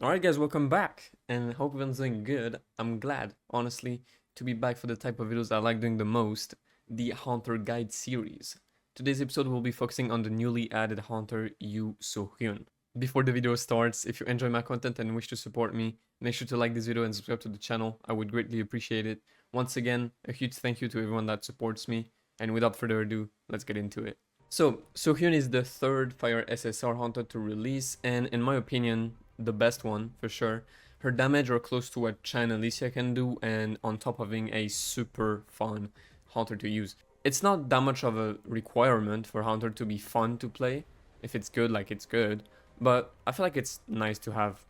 Alright guys, welcome back, and hope everyone's doing good. I'm glad, honestly, to be back for the type of videos I like doing the most, the Haunter Guide series. Today's episode will be focusing on the newly added Haunter Yu Soohyun. Before the video starts, if you enjoy my content and wish to support me, make sure to like this video and subscribe to the channel. I would greatly appreciate it. Once again, a huge thank you to everyone that supports me, and without further ado, let's get into it. So, Soohyun is the third Fire SSR Haunter to release, and in my opinion, the best one for sure. Her damage are close to what China Alicia can do, and on top of being a super fun Haunter to use. It's not that much of a requirement for Haunter to be fun to play. If it's good, like it's good. But I feel like it's nice to have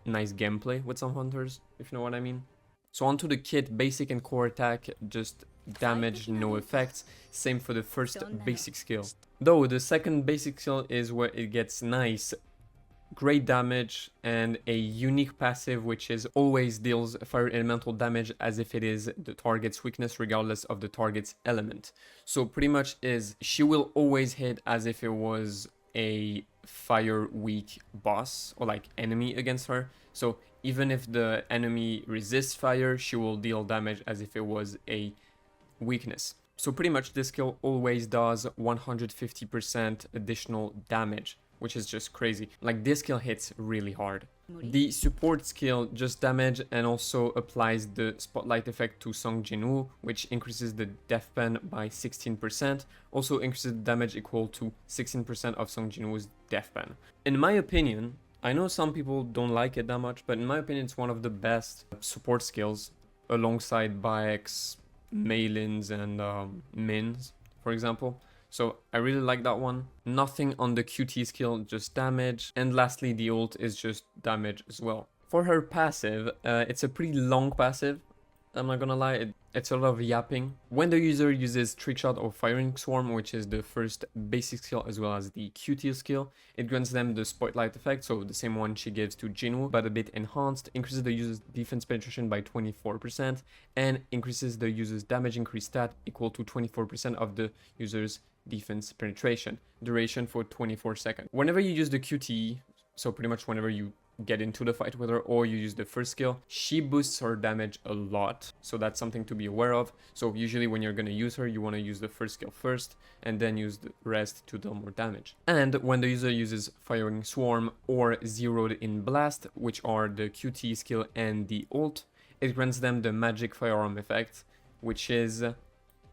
nice gameplay with some Hunters, if you know what I mean. So onto the kit, basic and core attack, just damage, no effects. Same for the first basic skill. Though the second basic skill is where it gets nice. Great damage and a unique passive which is always deals fire elemental damage as if it is the target's weakness regardless of the target's element. So pretty much is she will always hit as if it was a fire weak boss or like enemy against her. So even if the enemy resists fire, she will deal damage as if it was a weakness. So pretty much this skill always does 150% additional damage, which is just crazy. Like this skill hits really hard. The support skill just damage and also applies the spotlight effect to Song Jinwoo, which increases the death pen by 16%, also increases the damage equal to 16% of Song Jinwoo's death pen. In my opinion, I know some people don't like it that much, but in my opinion it's one of the best support skills alongside Baek's Mailins and Mins, for example. So I really like that one. Nothing on the QT skill, just damage. And lastly, the ult is just damage as well. For her passive, it's a pretty long passive. I'm not gonna lie, it's a lot of yapping. When the user uses Trick Shot or Firing Swarm, which is the first basic skill as well as the QT skill, it grants them the Spotlight effect, so the same one she gives to Jinwoo, but a bit enhanced, increases the user's defense penetration by 24%, and increases the user's damage increase stat equal to 24% of the user's defense penetration. Duration for 24 seconds. Whenever you use the QT, so pretty much whenever you get into the fight with her or you use the first skill, she boosts her damage a lot, so that's something to be aware of. So usually when you're going to use her, you want to use the first skill first and then use the rest to deal more damage. And when the user uses Firing Swarm or Zeroed in Blast, which are the QT skill and the ult, it grants them the Magic Firearm effect, which is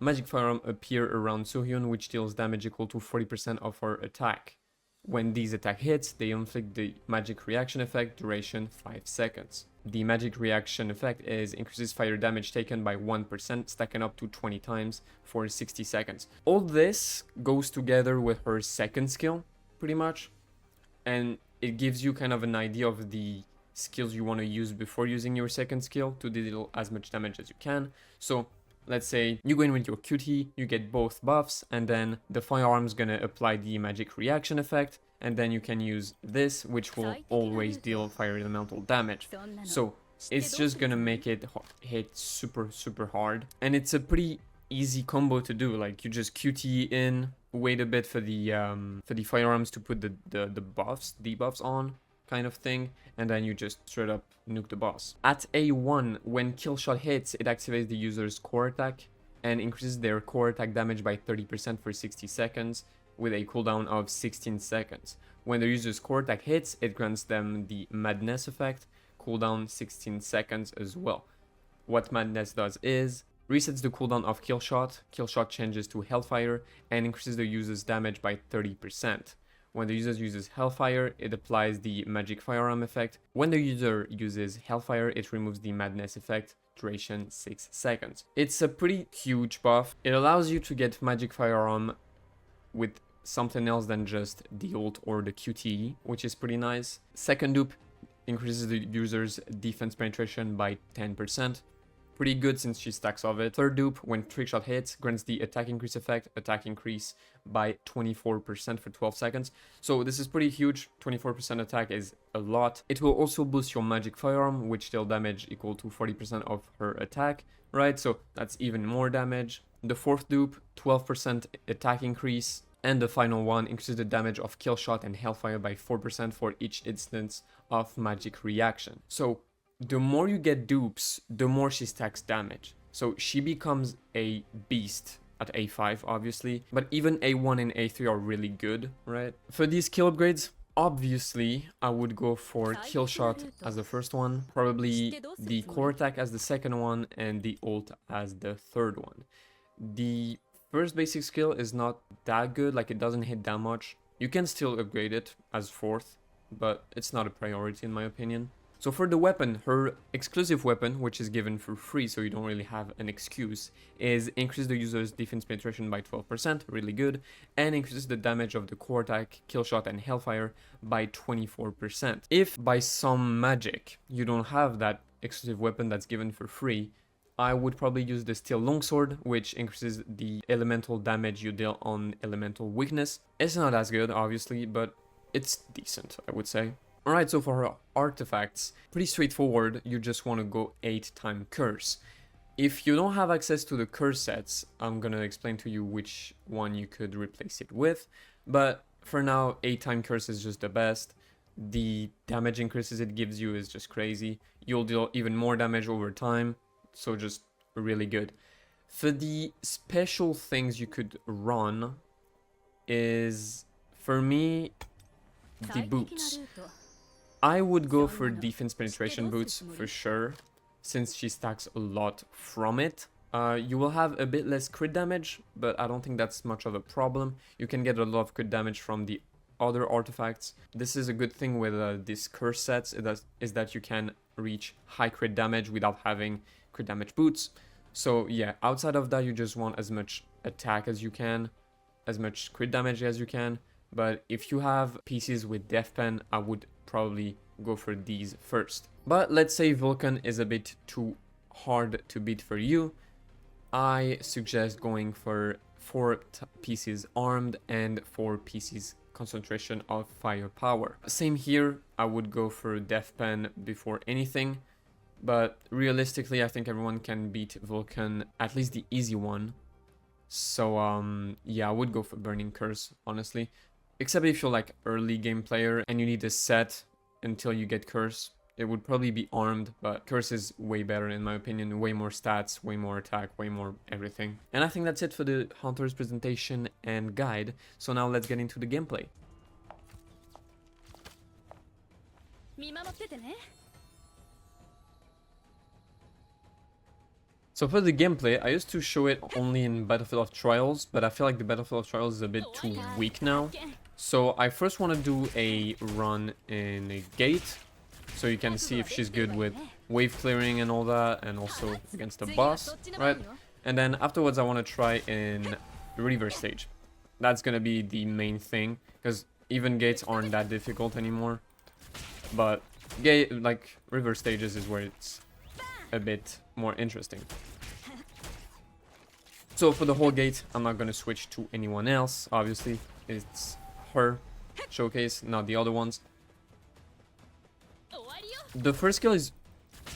Magic Firearm appear around Soohyun, which deals damage equal to 40% of her attack. When these attack hits, they inflict the magic reaction effect, duration 5 seconds. The magic reaction effect increases fire damage taken by 1%, stacking up to 20 times for 60 seconds. All this goes together with her second skill, pretty much, and it gives you kind of an idea of the skills you want to use before using your second skill to deal as much damage as you can. So let's say you go in with your QT, you get both buffs, and then the firearm's gonna apply the magic reaction effect, and then you can use this, which will always deal fire elemental damage. So it's just gonna make it hit super hard, and it's a pretty easy combo to do. Like you just QT in, wait a bit for the firearms to put the debuffs on, kind of thing, and then you just straight up nuke the boss. At A1, when kill shot hits, it activates the user's core attack and increases their core attack damage by 30% for 60 seconds with a cooldown of 16 seconds. When the user's core attack hits, it grants them the Madness effect, cooldown 16 seconds as well. What Madness does is resets the cooldown of kill shot changes to Hellfire, and increases the user's damage by 30%. When the user uses Hellfire, it applies the Magic Firearm effect. When the user uses Hellfire, it removes the Madness effect, duration 6 seconds. It's a pretty huge buff. It allows you to get Magic Firearm with something else than just the ult or the QTE, which is pretty nice. Second dupe increases the user's defense penetration by 10%. Pretty good since she stacks of it. Third dupe, when trick shot hits, grants the attack increase effect, attack increase by 24% for 12 seconds. So this is pretty huge. 24% attack is a lot. It will also boost your magic firearm, which deal damage equal to 40% of her attack, right? So that's even more damage. The fourth dupe, 12% attack increase, And the final one increases the damage of kill shot and hellfire by 4% for each instance of magic reaction. So the more you get dupes, the more she stacks damage. So she becomes a beast at A5, obviously, but even A1 and A3 are really good, right? For these skill upgrades, obviously, I would go for kill shot as the first one, probably the core attack as the second one, and the ult as the third one. The first basic skill is not that good, like it doesn't hit that much. You can still upgrade it as fourth, but it's not a priority in my opinion. So for the weapon, her exclusive weapon, which is given for free so you don't really have an excuse, is increase the user's defense penetration by 12%, really good, and increases the damage of the core attack, kill shot, and hellfire by 24%. If by some magic you don't have that exclusive weapon that's given for free, I would probably use the steel longsword, which increases the elemental damage you deal on elemental weakness. It's not as good, obviously, but it's decent, I would say. Alright, so for her artifacts, pretty straightforward, you just want to go 8-time curse. If you don't have access to the curse sets, I'm gonna explain to you which one you could replace it with, but for now, 8-time curse is just the best. The damage increases it gives you is just crazy. You'll deal even more damage over time, so just really good. For the special things you could run is, for me, the boots. I would go for defense penetration boots for sure, since she stacks a lot from it. You will have a bit less crit damage, but I don't think that's much of a problem. You can get a lot of crit damage from the other artifacts. This is a good thing with these curse sets, is that you can reach high crit damage without having crit damage boots. So yeah, outside of that, you just want as much attack as you can, as much crit damage as you can. But if you have pieces with death pen, I would probably go for these first. But let's say Vulcan is a bit too hard to beat for you. I suggest going for 4 pieces armed and 4 pieces concentration of firepower. Same here, I would go for death pen before anything. But realistically, I think everyone can beat Vulcan, at least the easy one. So yeah, I would go for Burning Curse, honestly. Except if you're like early game player and you need a set until you get Curse, it would probably be armed, but Curse is way better in my opinion, way more stats, way more attack, way more everything. And I think that's it for the Hunter's presentation and guide, so now let's get into the gameplay. So for the gameplay, I used to show it only in Battlefield of Trials, but I feel like the Battlefield of Trials is a bit too weak now. So I first want to do a run in a gate, so you can see if she's good with wave clearing and all that, and also against the boss, right? And then afterwards I want to try in the river stage. That's gonna be the main thing, because even gates aren't that difficult anymore. But like river stages is where it's a bit more interesting. So for the whole gate, I'm not gonna switch to anyone else, obviously. It's her showcase, not the other ones. The first skill is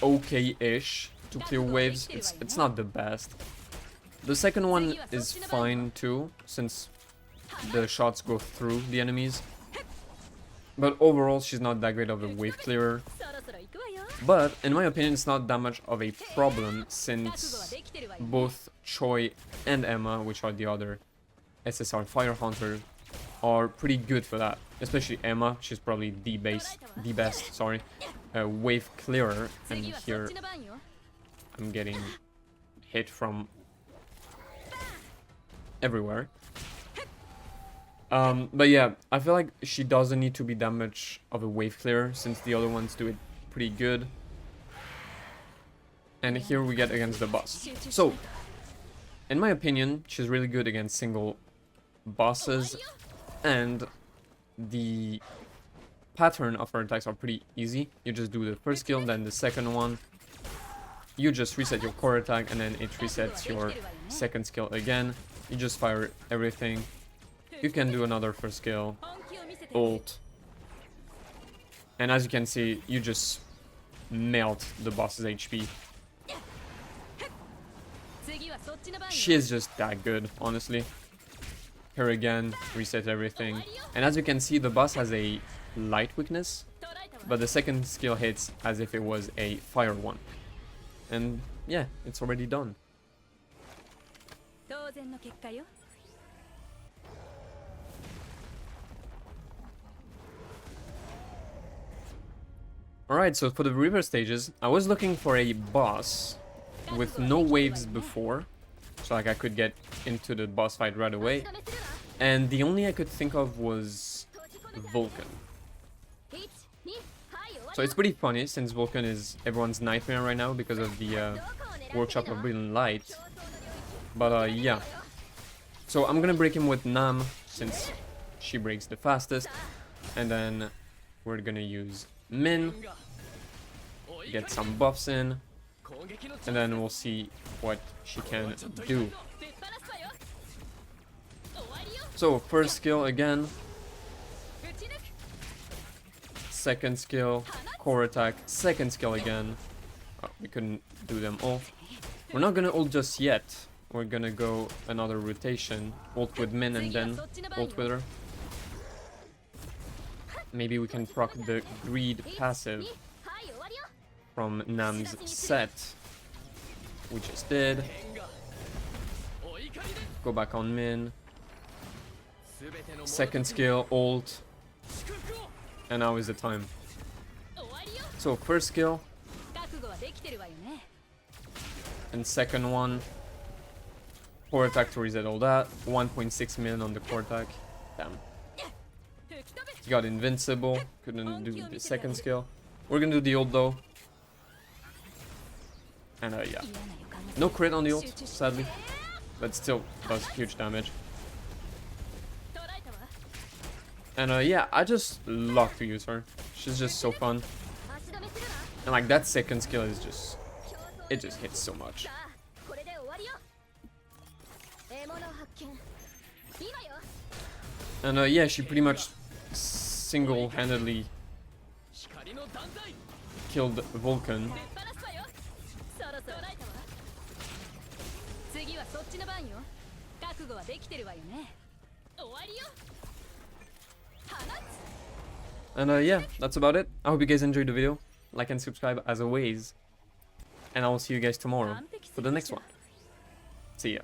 okay-ish to clear waves. It's not the best. The second one is fine too, since the shots go through the enemies. But overall, she's not that great of a wave clearer. But in my opinion, it's not that much of a problem, since both Choi and Emma, which are the other SSR Fire Hunter, are pretty good for that. Especially Emma, she's probably the best wave clearer. And here I'm getting hit from everywhere. But yeah, I feel like she doesn't need to be that much of a wave clearer, since the other ones do it pretty good. And here we get against the boss. So, in my opinion, she's really good against single bosses, and the pattern of her attacks are pretty easy. You just do the first skill, then the second one. You just reset your core attack, and then it resets your second skill again. You just fire everything. You can do another first skill, ult, and as you can see, you just melt the boss's HP. She is just that good, honestly. here again, reset everything. And as you can see, the boss has a light weakness, but the second skill hits as if it was a fire one. And yeah, it's already done. Alright, so for the river stages, I was looking for a boss with no waves before, so like I could get into the boss fight right away. And the only I could think of was Vulcan. So it's pretty funny since Vulcan is everyone's nightmare right now because of the Workshop of Brilliant Light. But yeah. So I'm gonna break him with Nam since she breaks the fastest. And then we're gonna use Min, get some buffs in, and then we'll see what she can do. So first skill again, second skill, core attack, second skill again. Oh, we couldn't do them all. We're not gonna ult just yet. We're gonna go another rotation, ult with Min and then ult with her. Maybe we can proc the greed passive from Nam's set. We just did. Go back on Min. Second skill, ult. And now is the time. So first skill. And second one. Core attack to reset all that. 1.6 million on the core attack. Damn. He got invincible. Couldn't do the second skill. We're gonna do the ult though. And yeah. No crit on the ult, sadly. But still does huge damage. And yeah, I just love to use her. She's just so fun. And like that second skill is just... it just hits so much. And yeah, she pretty much single-handedly killed Vulcan. And yeah, that's about it. I hope you guys enjoyed the video. Like and subscribe as always. And I will see you guys tomorrow for the next one. See ya.